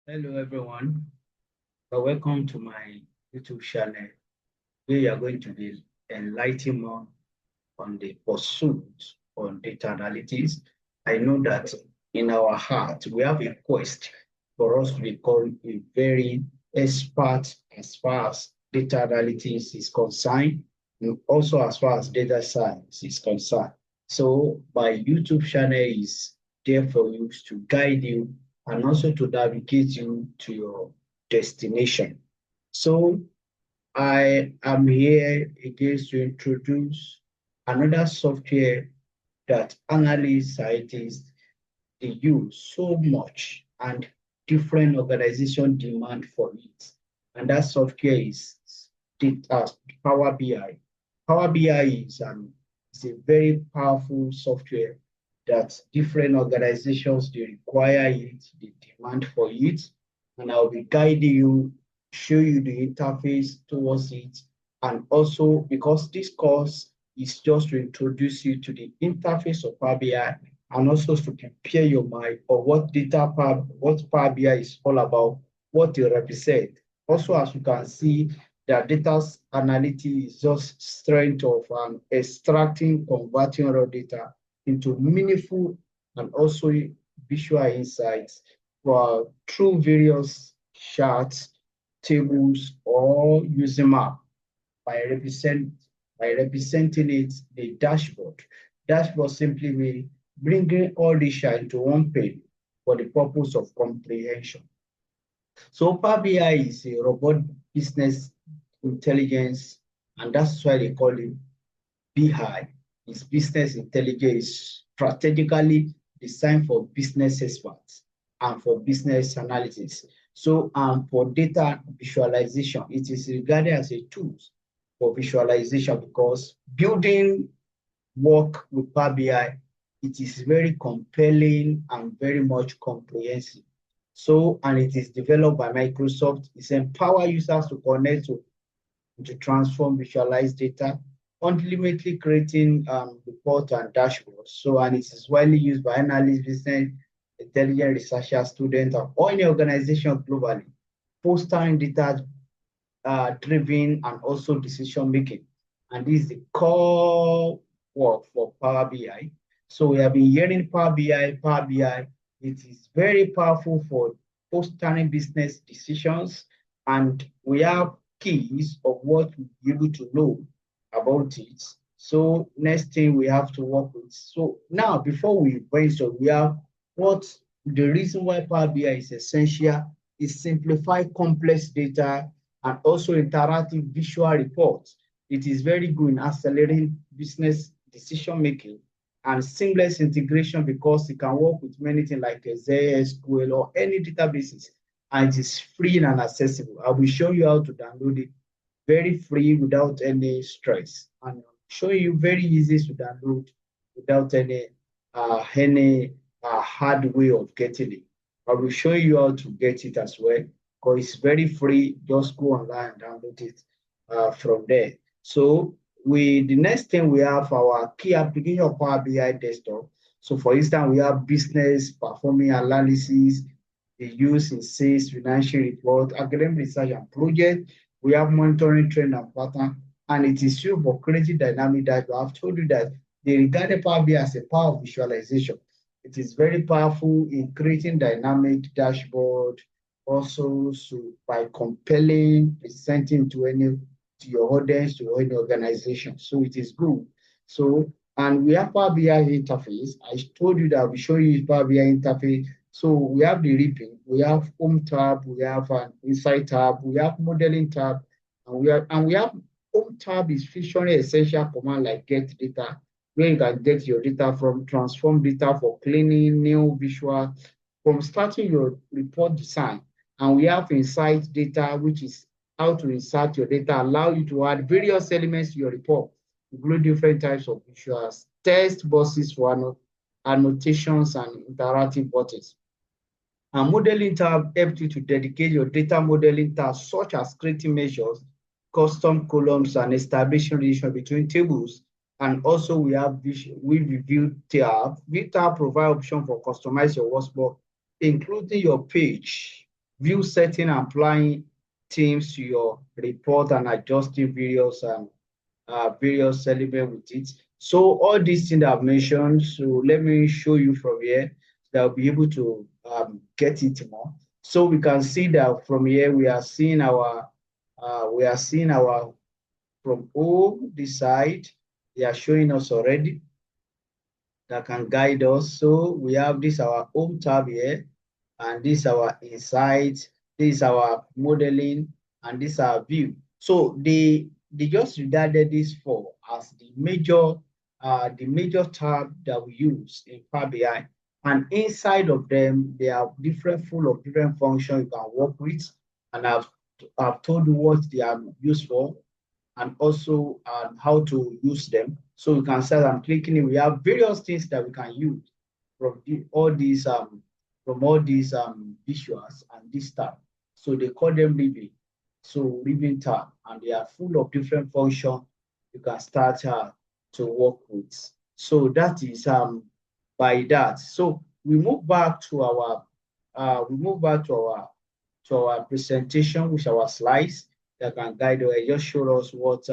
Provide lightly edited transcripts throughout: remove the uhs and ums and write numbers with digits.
Hello, everyone. Welcome to my YouTube channel. We are going to be enlightening more on the pursuit on data analytics. I know that in our heart, we have a quest for us to become a very expert as far as data analytics is concerned, and also as far as data science is concerned. So my YouTube channel is there for you to guide you and also to navigate you to your destination. So I am here again to introduce another software that analysts, scientists, they use so much and different organizations demand for it. And that software is Power BI. Power BI is a very powerful software that different organizations, they require it, they demand for it. And I'll be guiding you, show you the interface towards it. And also, because this course is just to introduce you to the interface of Power BI and also to prepare your mind on what Power BI is all about, what it represents. Also, as you can see, the data analytics is just strength of extracting, converting raw data into meaningful and also visual insights through various charts, tables, or using map by represent by representing it the dashboard. Dashboard simply means bringing all the data into one page for the purpose of comprehension. So Power BI is a robot business intelligence, and that's why they call it BI. It's business intelligence strategically designed for business experts and for business analysis. So for data visualization, it is regarded as a tool for visualization because building work with Power BI, it is very compelling and very much comprehensive. So, and it is developed by Microsoft. It empowers users to connect to transform, visualize data, ultimately creating reports and dashboards. So, and it is widely used by analysts, business, intelligent researchers, students, or any organization globally, fostering data driven and also decision making. And this is the core work for Power BI. So we have been hearing Power BI, Power BI. It is very powerful for fostering business decisions. And we have keys of what we'll be able to know about it. So next thing we have to work with. So now before we brainstorm, we have what the reason why Power BI is essential is simplify complex data and also interactive visual reports. It is very good in accelerating business decision making and seamless integration because it can work with many things like SQL or any databases, and it is free and accessible. I will show you how to download it very free without any stress, and show you very easy to download without any hard way of getting it. I will show you how to get it as well because it's very free. Just go online and download it from there. So the next thing we have our key application of Power BI desktop. So for instance, we have business performing analysis, the use in sales, financial report, academic research and project. We have monitoring trend and pattern, and it is used for creating dynamic dashboard. I've told you that they regard Power BI as a power of visualization. It is very powerful in creating dynamic dashboard, also so by compelling, presenting to your audience, to any organization. So it is good. So, and we have Power BI interface. I told you that we show you Power BI interface. So we have the ripping, we have home tab, we have an insight tab, we have modeling tab, and we have home tab is featuring essential command like get data, where you can get your data from, transform data for cleaning, new visual, from starting your report design. And we have insight data, which is how to insert your data, allow you to add various elements to your report, include different types of visuals, text boxes for annotations and interactive buttons. And modeling tab helps you to dedicate your data modeling tasks such as creating measures, custom columns, and establishing relation between tables. And also we have we review tab. View tab provide option for customize your workbook, including your page view setting and applying themes to your report and adjusting various elements with it. So all these things I've mentioned, so let me show you from here that I'll be able to get it more. So we can see that from here we are seeing our from all this side, they are showing us already that can guide us. So we have this our home tab here, and this our insights, this is our modeling, and this our view. So they just regarded this for as the major tab that we use in Power BI. And inside of them, they are different full of different functions you can work with. And I've told you what they are used for and also how to use them. So we can start and clicking it. We have various things that we can use from all these visuals and this tab. So they call them living. So living tab, and they are full of different functions you can start to work with. So that is by that. So we move back to our presentation with our slides that can guide us, just show us what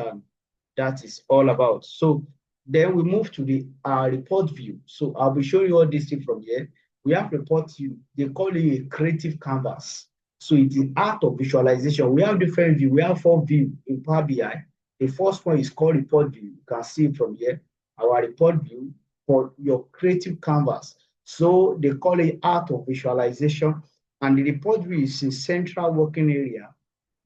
that is all about. So then we move to the report view. So I'll be showing you all this thing from here. We have report view. They call it a creative canvas. So it's the art of visualization. We have different view. We have 4 views in Power BI. The first one is called report view. You can see it from here. Our report view for your creative canvas. So they call it art of visualization. And the report view is a central working area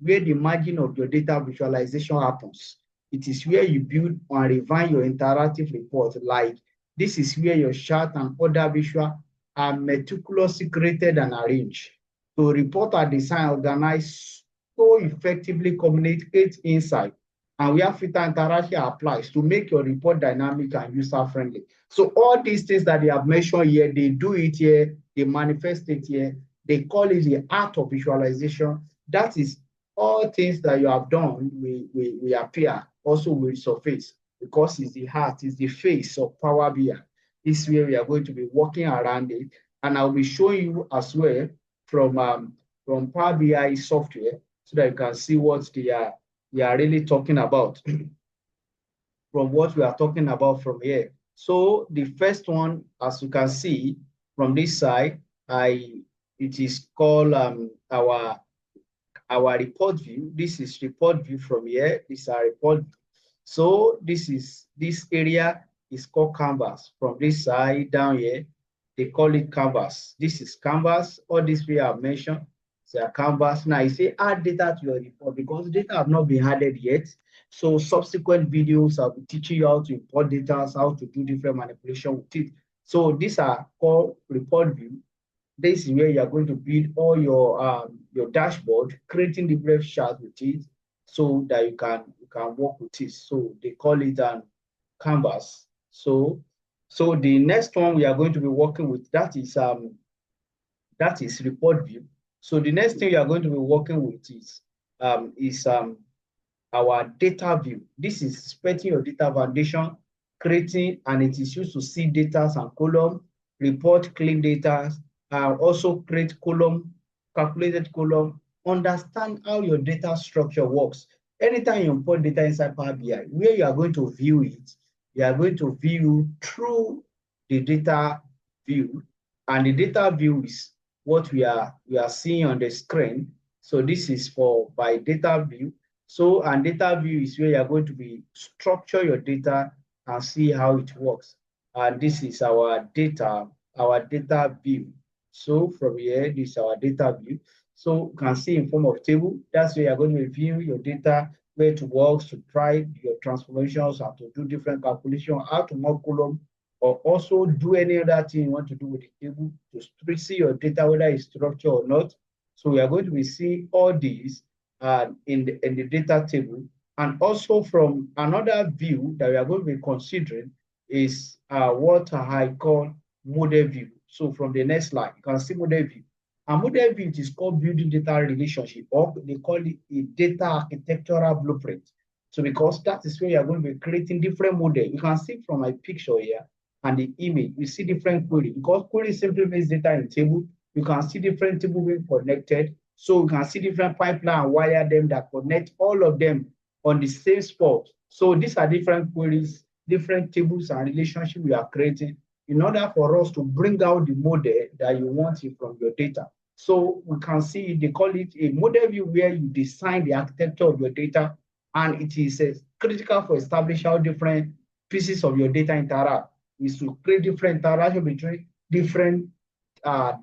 where the margin of your data visualization happens. It is where you build and refine your interactive report. Like this is where your chart and other visual are meticulously created and arranged. So report are designed, organized, so effectively communicate insight, and where filter interaction applies to make your report dynamic and user-friendly. So all these things that they have mentioned here, they do it here, they manifest it here. They call it the art of visualization. That is all things that you have done will appear, also will surface, because it's the heart, it's the face of Power BI. This is where we are going to be working around it. And I'll be showing you as well from Power BI software so that you can see what they are really talking about from what we are talking about from here. So the first one, as you can see from this side, it is called our report view. This is report view from here. This is our report. So this area is called canvas. From this side down here, they call it canvas. This is canvas. All this we have mentioned is a canvas. Now you say add data to your report because data have not been added yet. So subsequent videos I'll be teaching you how to import data, how to do different manipulation with it. So these are called report view. This is where you are going to build all your dashboard, creating the brave chart with it, so that you can work with it. So they call it canvas. So the next one we are going to be working with that is report view. So the next thing you are going to be working with is our data view. This is spreading your data foundation, creating, and it is used to see data and column, report clean data, also create column, calculated column, understand how your data structure works. Anytime you import data inside Power BI, where you are going to view it, you are going to view through the data view, and the data view is what we are seeing on the screen. So this is for by data view. So, and data view is where you're going to be structure your data and see how it works. And this is our data view. So from here, this is our data view. So you can see in form of table, that's where you're going to view your data, where to work, to try your transformations, how to do different calculations, how to mark column, or also do any other thing you want to do with the table to see your data, whether it's structured or not. So we are going to be seeing all these in the data table. And also from another view that we are going to be considering is what I call model view. So from the next slide, you can see model view. A model view is called building data relationship, or they call it a data architectural blueprint. So because that is where you are going to be creating different models. You can see from my picture here and the image, you see different query. Because query simply means data in table, you can see different tables being connected, So we can see different pipeline and wire them that connect all of them on the same spot. So these are different queries, different tables and relationships we are creating in order for us to bring out the model that you want from your data. So we can see they call it a model view where you design the architecture of your data, and it is critical for establishing how different pieces of your data interact. Is to create different interaction between different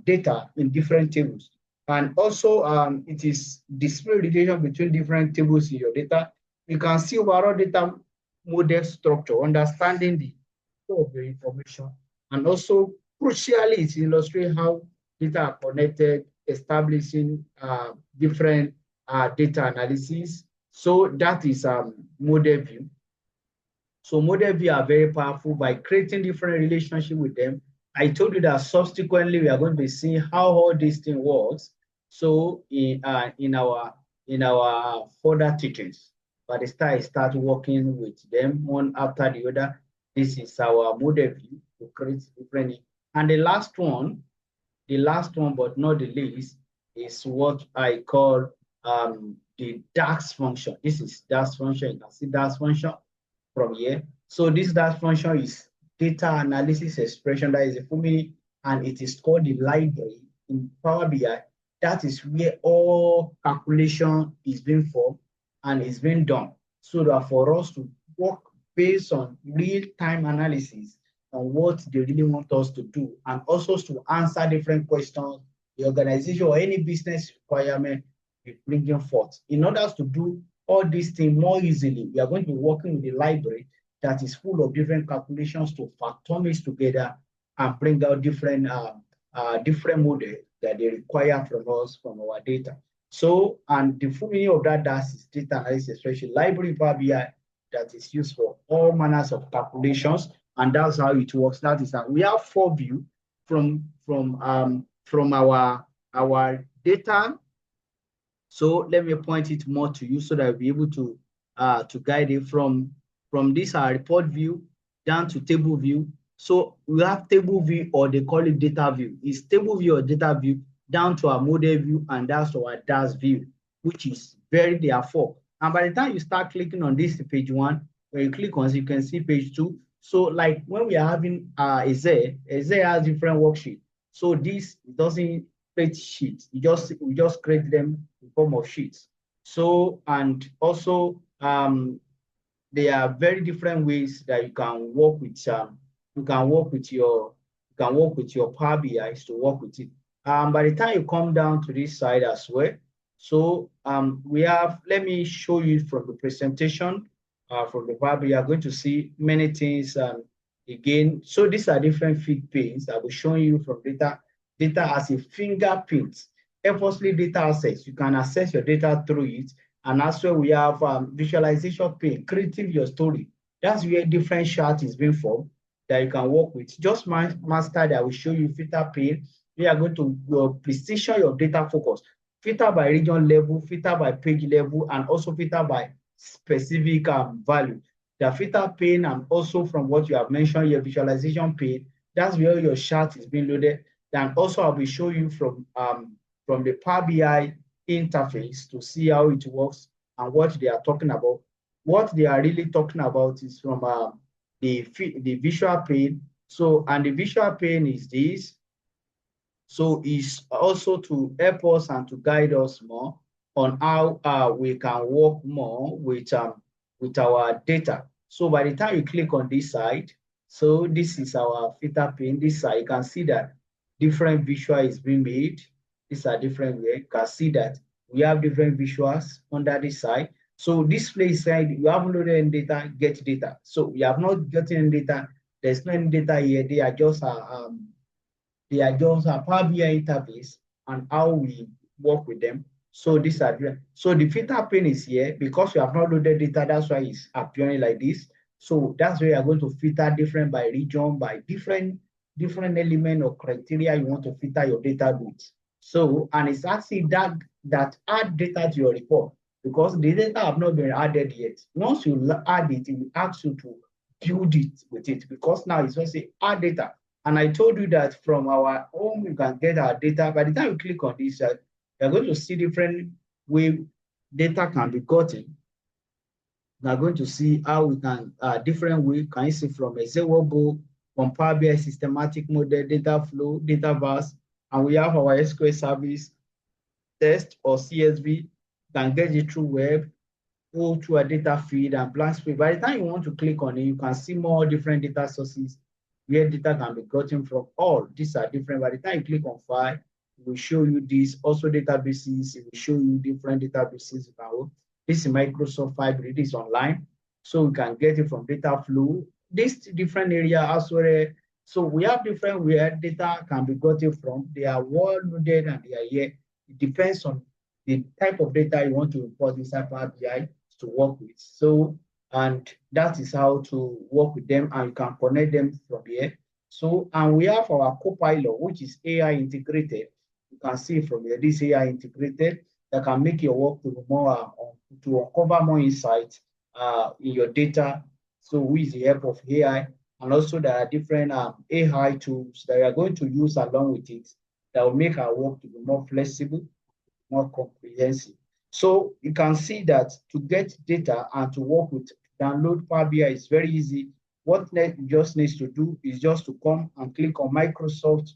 data in different tables. And also, it is display relation between different tables in your data. You can see overall data model structure, understanding the flow of the information, and also crucially, it illustrates how data are connected, establishing different data analysis. So that is model view. So model view are very powerful by creating different relationships with them. I told you that subsequently we are going to be seeing how all this thing works. So in our further teachings, by the time I start working with them one after the other, this is our model view to create different. And the last one but not the least, is what I call the DAX function. This is DAX function. You can see DAX function from here. So this DAX function is data analysis expression. That is a full meaning, and it is called the library in Power BI. That is where all calculation is being formed and is being done. So that for us to work based on real-time analysis on what they really want us to do, and also to answer different questions the organization or any business requirement is bringing forth. In order to do all these things more easily, we are going to be working with a library that is full of different calculations to factorize together and bring out different models that they require from us, from our data. So, and the full meaning of that is data analysis, especially library Power BI that is used for all manners of calculations, and that's how it works. That is how we have four views from our data. So let me point it more to you so that I'll be able to guide it from this report view down to table view. So we have table view, or they call it data view. It's table view or data view down to our model view, and that's to our DAS view, which is very therefore. And by the time you start clicking on this page one, when you click on it, you can see page two. So like when we are having a Z has different worksheet. So this doesn't create sheets. We just create them in form of sheets. So, and also there are very different ways that you can work with your Power BI to work with it. By the time you come down to this side as well, so we have, let me show you from the presentation from the Power BI. You are going to see many things again. So these are different feed panes I will show you from data as a fingerprint. Effortlessly data access. You can access your data through it. And as well, we have visualization pane, creating your story. That's where different chart is being formed that you can work with. Just master that I will show you filter pane. We are going to precision your data focus. Filter by region level, filter by page level, and also filter by specific value. The filter pane, and also from what you have mentioned, your visualization pane, that's where your chart is being loaded. And also I will show you from the Power BI interface to see how it works and what they are talking about. What they are really talking about is from the visual pane. So, and the visual pane is this. So it's also to help us and to guide us more on how we can work more with our data. So by the time you click on this side, so this is our filter pane. This side, you can see that different visual is being made. These are different ways. You can see that we have different visuals under this side. So display side, you have loaded in data, get data. So we have not gotten data. There's no data here. They are just a Power BI interface and how we work with them. So these are so the filter pane is here because you have not loaded data. That's why it's appearing like this. So that's where you're going to filter different by region, by different element or criteria you want to filter your data with. So, and it's actually that add data to your report because the data have not been added yet. Once you add it, it will ask you to build it with it because now it's going to say add data. And I told you that from our home, you can get our data. By the time you click on this, You're going to see different way data can be gotten. We are going to see how we can, different way, can you see from a zero from Power BI systematic model, data flow, data vars, and we have our SQL service, test or CSV, can get it through web, go through a data feed and blank space. By the time you want to click on it, you can see more different data sources where data can be gotten from. All these are different. By the time you click on file, it will show you this. Also databases, it will show you different databases you can work. This is Microsoft Fabric, it is online. So we can get it from data flow. This different area as well. So we have different where data can be gotten from. They are well loaded and they are here. It depends on the type of data you want to import inside Power BI to work with. So, and that is how to work with them, and you can connect them from here. So, and we have our Copilot, which is AI integrated. You can see from here, this AI integrated that can make your work to be more, to uncover more insights in your data. So, with the help of AI, and also there are different AI tools that we are going to use along with it that will make our work to be more flexible, more comprehensive. So you can see that to get data and to work with download Power BI is very easy. What you just needs to do is just to come and click on Microsoft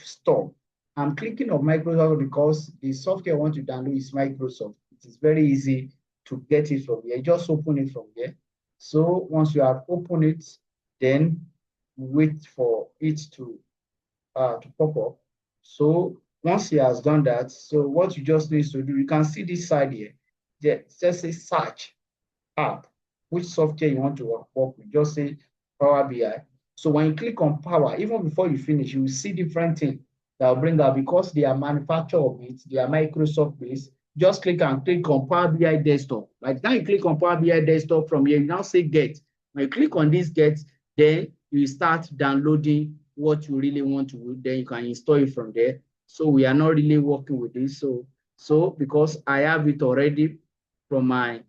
Store. I'm clicking on Microsoft because the software I want to download is Microsoft. It is very easy to get it from here. Just open it from here. So once you have opened it, then wait for it to pop up. So once he has done that, so what you just need to do, you can see this side here. Just say search app, which software you want to work with. Just say Power BI. So when you click on Power, even before you finish, you will see different things that will bring up because they are manufacturer of it, they are Microsoft based. Just click and click on Power BI desktop. By the time you click on Power BI desktop from here, you now say get. When you click on this get, then you start downloading what you really want to do. Then you can install it from there. So we are not really working with this. So because I have it already from my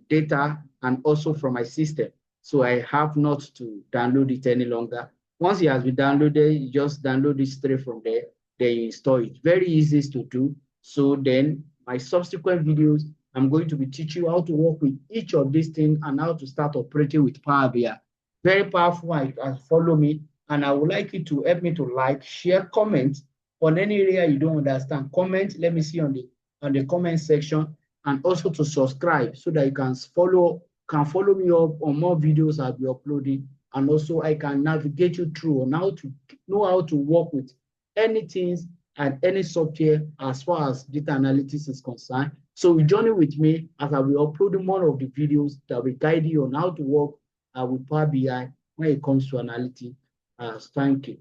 data and also from my system. So I have not to download it any longer. Once it has been downloaded, you just download it straight from there, then you install it. Very easy to do. So then my subsequent videos, I'm going to be teaching you how to work with each of these things and how to start operating with Power BI. Very powerful, and follow me. And I would like you to help me to like, share, comment on any area you don't understand. Comment, let me see on the comment section, and also to subscribe so that you can follow me up on more videos I'll be uploading, and also I can navigate you through on how to know how to work with anything and any software as far as data analytics is concerned. So journey with me as I will be uploading more of the videos that will guide you on how to work with Power BI when it comes to analytics. Thank you.